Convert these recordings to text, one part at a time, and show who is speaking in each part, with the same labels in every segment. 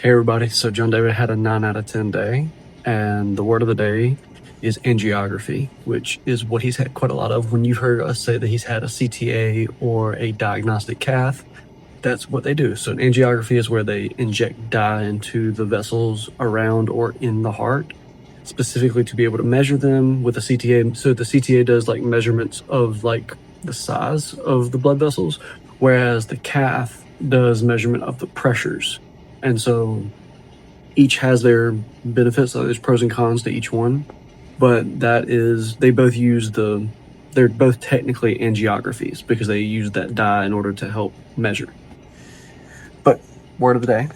Speaker 1: Hey everybody, so Jon David had a 9 out of 10 day, and the word of the day is angiography, which is what he's had quite a lot of. When you've heard us say that he's had a CTA or a diagnostic cath, that's what they do. So an angiography is where they inject dye into the vessels around or in the heart, specifically to be able to measure them with a CTA. So the CTA does like measurements of like the size of the blood vessels, whereas the cath does measurement of the pressures. And so each has their benefits. So there's pros and cons to each one, but they both use they're both technically angiographies because they use that dye in order to help measure. But word of the day,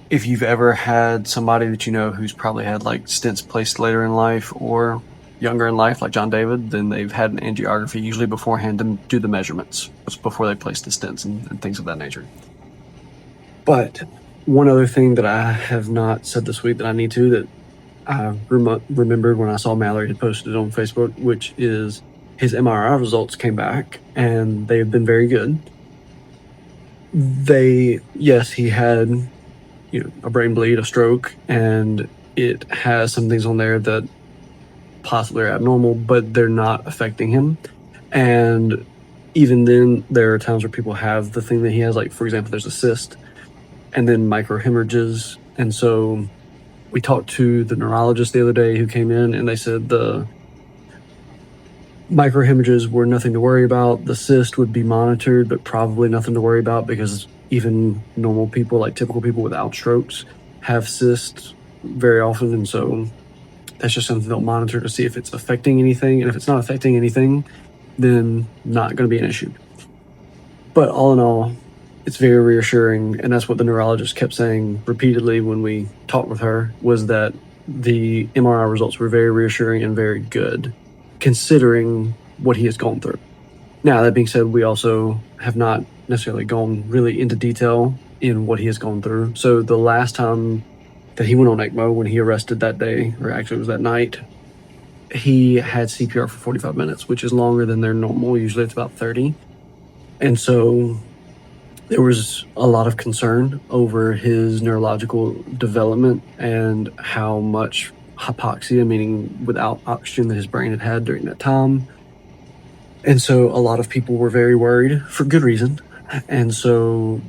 Speaker 1: if you've ever had somebody that you know who's probably had like stents placed later in life or younger in life, like Jon David, then they've had an angiography usually beforehand to do the measurements before they place the stents and things of that nature. But one other thing that I have not said this week that I need to, that I remembered when I saw Mallory had posted it on Facebook, which is his MRI results came back and they have been very good. Yes, he had, a brain bleed, a stroke, and it has some things on there that possibly are abnormal, but they're not affecting him. And even then, there are times where people have the thing that he has, like, for example, there's a cyst and then microhemorrhages. And so we talked to the neurologist the other day who came in, and they said the microhemorrhages were nothing to worry about. The cyst would be monitored, but probably nothing to worry about because even normal people, like typical people without strokes, have cysts very often. And so that's just something they'll monitor to see if it's affecting anything. And if it's not affecting anything, then not going to be an issue. But all in all, it's very reassuring, and that's what the neurologist kept saying repeatedly when we talked with her, was that the MRI results were very reassuring and very good, considering what he has gone through. Now, that being said, we also have not necessarily gone really into detail in what he has gone through. So the last time that he went on ECMO, when he arrested that day, or actually it was that night, he had CPR for 45 minutes, which is longer than their normal. Usually it's about 30. And so there was a lot of concern over his neurological development and how much hypoxia, meaning without oxygen, that his brain had had during that time. And so a lot of people were very worried for good reason. And so,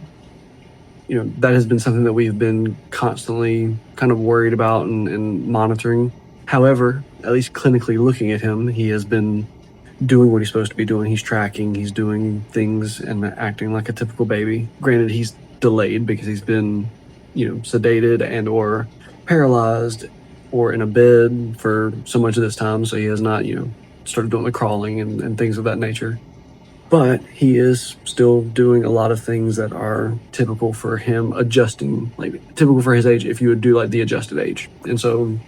Speaker 1: that has been something that we've been constantly kind of worried about and monitoring. However, at least clinically looking at him, he has been doing what he's supposed to be doing. He's tracking, he's doing things and acting like a typical baby. Granted, he's delayed because he's been, sedated and or paralyzed or in a bed for so much of this time. So he has not, started doing the crawling and things of that nature. But he is still doing a lot of things that are typical for him, adjusting, like typical for his age, if you would do like the adjusted age. And so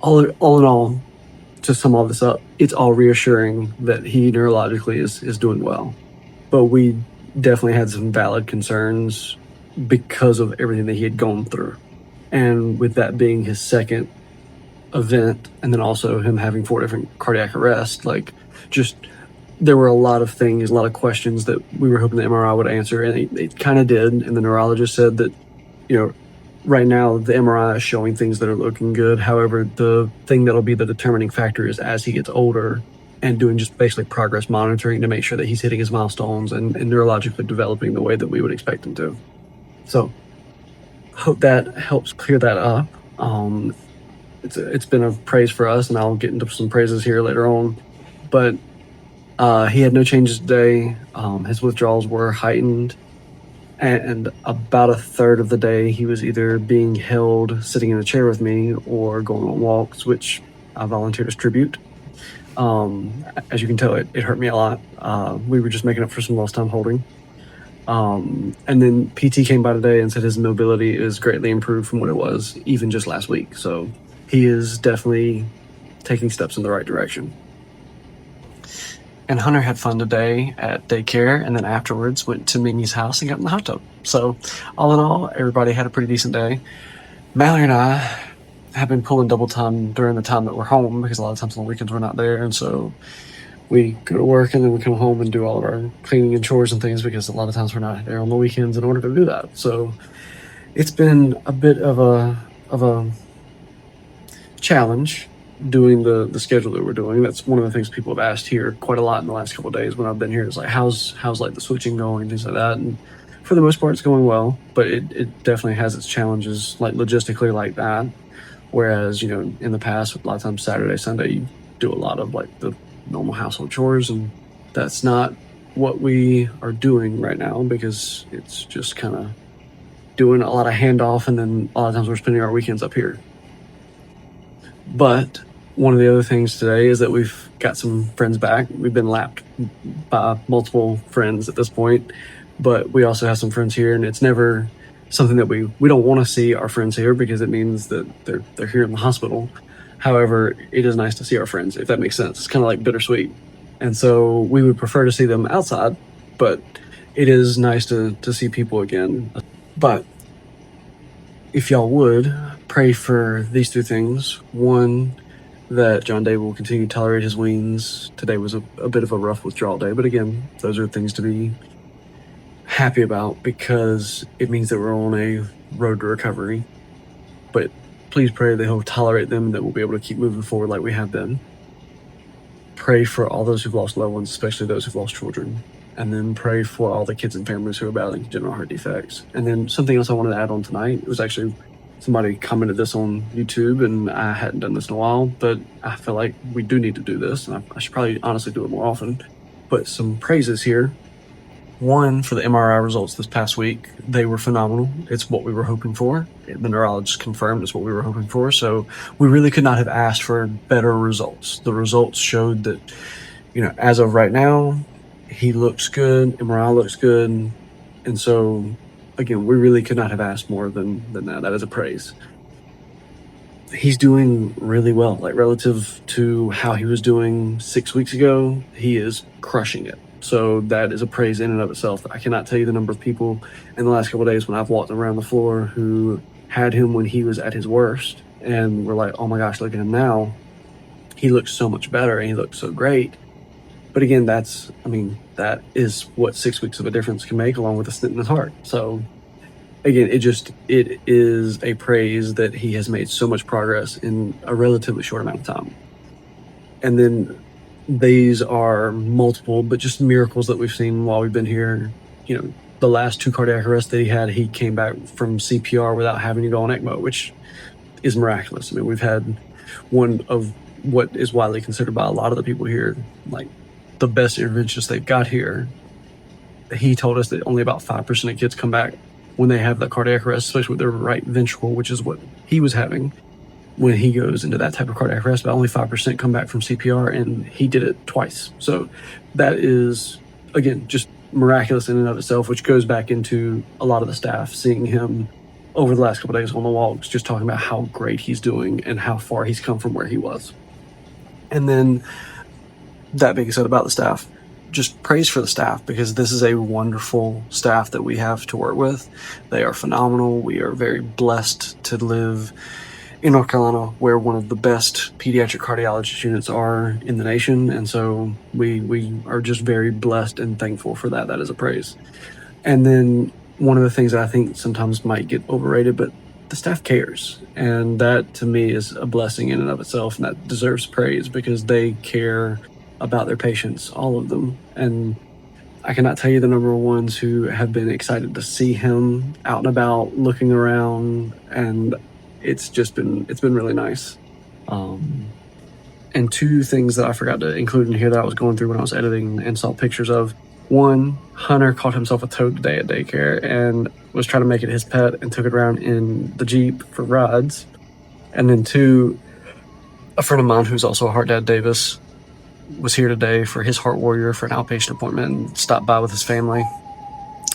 Speaker 1: all in all, to sum all this up, it's all reassuring that he neurologically is doing well. But we definitely had some valid concerns because of everything that he had gone through. And with that being his second event, and then also him having 4 different cardiac arrests, there were a lot of things, a lot of questions that we were hoping the MRI would answer, and it kind of did. And the neurologist said that, right now the MRI is showing things that are looking good. However, the thing that'll be the determining factor is as he gets older and doing just basically progress monitoring to make sure that he's hitting his milestones and neurologically developing the way that we would expect him to. So hope that helps clear that up. It's been a praise for us, and I'll get into some praises here later on. But he had no changes today. His withdrawals were heightened. And about a third of the day, he was either being held, sitting in a chair with me, or going on walks, which I volunteered as tribute. As you can tell, it hurt me a lot. We were just making up for some lost time holding. And then PT came by today and said his mobility is greatly improved from what it was even just last week. So he is definitely taking steps in the right direction. And Hunter had fun today at daycare, and then afterwards went to Minnie's house and got in the hot tub. So all in all, everybody had a pretty decent day. Mallory and I have been pulling double time during the time that we're home because a lot of times on the weekends we're not there. And so we go to work and then we come home and do all of our cleaning and chores and things because a lot of times we're not there on the weekends in order to do that. So It's been a bit of a challenge doing the schedule that we're doing. That's one of the things people have asked here quite a lot in the last couple of days when I've been here. Is like, how's like the switching going, things like that. And for the most part, it's going well, but it definitely has its challenges, like logistically, like that. Whereas, you know, in the past, a lot of times Saturday, Sunday, you do a lot of like the normal household chores, and that's not what we are doing right now because it's just kind of doing a lot of handoff, and then a lot of times we're spending our weekends up here. But one of the other things today is that we've got some friends back. We've been lapped by multiple friends at this point, but we also have some friends here, and it's never something that we don't want to see our friends here because it means that they're here in the hospital. However, it is nice to see our friends, if that makes sense. It's kind of like bittersweet. And so we would prefer to see them outside, but it is nice to see people again. But if y'all would, pray for these two things. One, that Jon David will continue to tolerate his weans. Today was a bit of a rough withdrawal day, but again, those are things to be happy about because it means that we're on a road to recovery. But please pray that he'll tolerate them and that we'll be able to keep moving forward like we have been. Pray for all those who've lost loved ones, especially those who've lost children. And then pray for all the kids and families who are battling congenital heart defects. And then something else I wanted to add on tonight, it was actually somebody commented this on YouTube, and I hadn't done this in a while, but I feel like we do need to do this, and I should probably honestly do it more often. Put some praises here. One, for the MRI results this past week. They were phenomenal. It's what we were hoping for. The neurologist confirmed it's what we were hoping for, so we really could not have asked for better results. The results showed that, you know, as of right now, he looks good, MRI looks good, and so, again, we really could not have asked more than that. That is a praise. He's doing really well, like relative to how he was doing 6 weeks ago, he is crushing it. So that is a praise in and of itself. I cannot tell you the number of people in the last couple of days when I've walked around the floor who had him when he was at his worst, and were like, oh my gosh, look at him now. He looks so much better and he looks so great. But again, that is what 6 weeks of a difference can make, along with a stent in his heart. So again, it is a praise that he has made so much progress in a relatively short amount of time. And then these are multiple, but just miracles that we've seen while we've been here. You know, the last 2 cardiac arrests that he had, he came back from CPR without having to go on ECMO, which is miraculous. I mean, we've had one of what is widely considered by a lot of the people here, like the best interventions they've got here. He told us that only about 5% of kids come back when they have that cardiac arrest, especially with their right ventricle, which is what he was having when he goes into that type of cardiac arrest. But only 5% come back from CPR, and he did it twice. So that is, again, just miraculous in and of itself, which goes back into a lot of the staff seeing him over the last couple of days on the walks, just talking about how great he's doing and how far he's come from where he was. And then, that being said about the staff, just praise for the staff, because this is a wonderful staff that we have to work with. They are phenomenal. We are very blessed to live in North Carolina, where one of the best pediatric cardiologist units are in the nation. And so we are just very blessed and thankful for that. That is a praise. And then one of the things that I think sometimes might get overrated, but the staff cares. And that to me is a blessing in and of itself, and that deserves praise because they care about their patients, all of them. And I cannot tell you the number of ones who have been excited to see him out and about, looking around, and it's been really nice. And 2 things that I forgot to include in here that I was going through when I was editing and saw pictures of. One, Hunter caught himself a toad today at daycare and was trying to make it his pet and took it around in the Jeep for rides. And then 2, a friend of mine who's also a Heart Dad Davis was here today for his Heart Warrior for an outpatient appointment and stopped by with his family,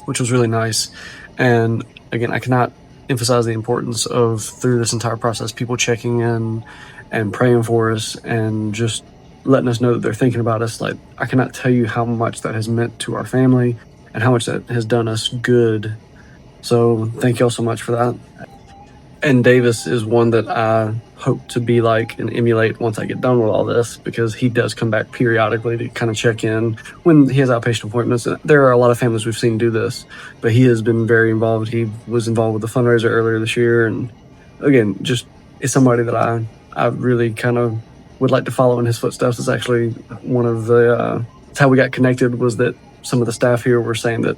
Speaker 1: which was really nice. And again, I cannot emphasize the importance of, through this entire process, people checking in and praying for us and just letting us know that they're thinking about us. Like, I cannot tell you how much that has meant to our family and how much that has done us good. So thank y'all so much for that. And Davis is one that I hope to be like and emulate once I get done with all this, because he does come back periodically to kind of check in when he has outpatient appointments. There are a lot of families we've seen do this, but he has been very involved. He was involved with the fundraiser earlier this year, and again, just is somebody that I really kind of would like to follow in his footsteps. It's actually one of the it's how we got connected, was that some of the staff here were saying that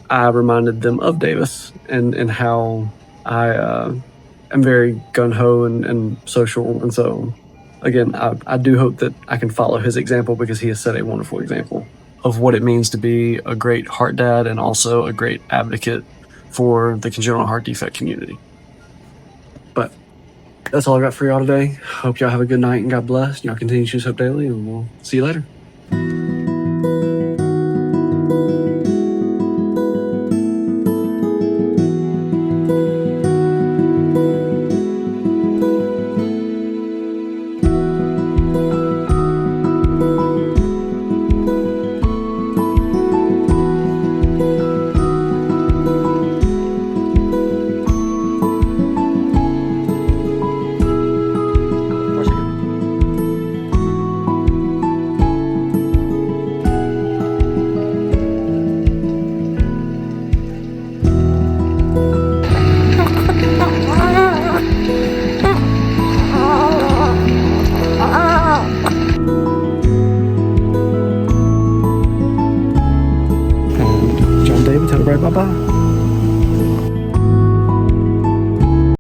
Speaker 1: I reminded them of Davis and how I am very gung-ho and social. And so, again, I do hope that I can follow his example, because he has set a wonderful example of what it means to be a great heart dad and also a great advocate for the congenital heart defect community. But that's all I got for y'all today. Hope y'all have a good night and God bless. Y'all continue to choose hope daily, and we'll see you later. Jon David, tell everybody bye-bye.